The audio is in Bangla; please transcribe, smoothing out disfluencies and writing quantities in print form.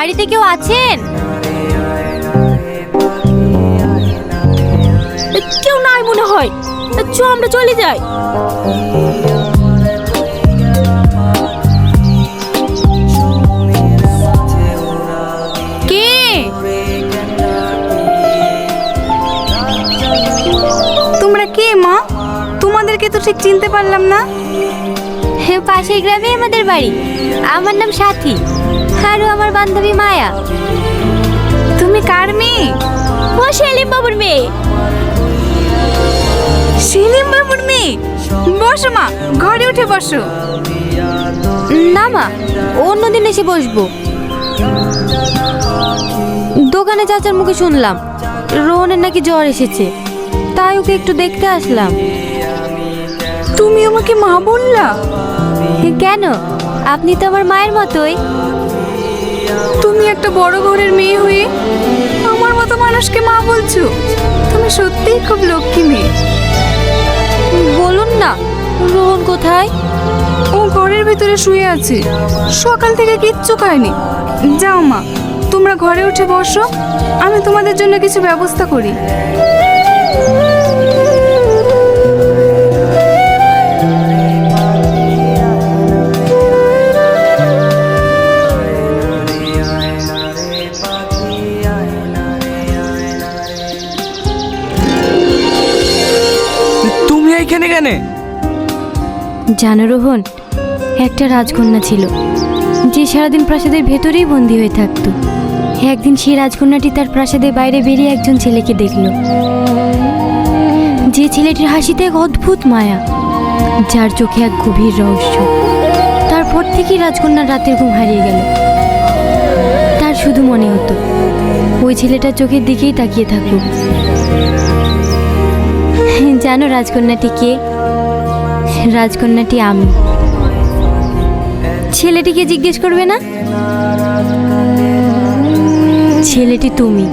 বাড়িতে কেউ আছেন? কেউ নাই মনে হয়। চ আমরা চলে যাই। কে? তোমরা কে মা? তোমাদেরকে তো ঠিক চিনতে পারলাম না। পাশের গ্রামে আমাদের বাড়ি। আমার নাম সাথী, আরও আমার বান্ধবী মায়া। তুমি কার মেয়ে? ও সেলিম বাবুর মেয়ে। সেলিম বাবুর মেয়ে? বসো মা, ঘরে উঠে বসো। না মা, অন্যদিন এসে বসবো। দোকানে চাচার মুখে শুনলাম রোহনের নাকি জ্বর এসেছে, তাই ওকে একটু দেখতে আসলাম। তুমি আমাকে মা বললা? কেন, আপনি তো আমার মায়ের মতোই। তুমি একটা বড় ঘরের মেয়ে হয়ে আমার মতো মানুষকে মা বলছো? তুমি সত্যিই খুব লক্ষ্মী মেয়ে। বলুন না, রোহন কোথায়? ও ঘরের ভিতরে শুয়ে আছে, সকাল থেকে কিচ্ছু খায়নি। যাও মা, তোমরা ঘরে উঠে বসো, আমি তোমাদের জন্য কিছু ব্যবস্থা করি। তুমি এইখানে কেন? জানো রোহন, একটা রাজকন্যা ছিল যে সারাদিন প্রাসাদের ভেতরেই বন্দী হয়ে থাকতো। একদিন সেই রাজকন্যাটি তার প্রাসাদের বাইরে বেরিয়ে একজন ছেলেকে দেখল, যে ছেলেটির হাসিতে এক অদ্ভুত মায়া, যার চোখে এক গভীর রহস্য। তারপর থেকেই রাজকন্যার রাতের ঘুম হারিয়ে গেল। তার শুধু মনে হতো ওই ছেলেটার চোখের দিকেই তাকিয়ে থাকলো। জানো রাজকন্যাটি কে? রাজকন্যাটি আমি। ছেলেটিকে জিজ্ঞেস করবে না? ছেলেটি তুমি।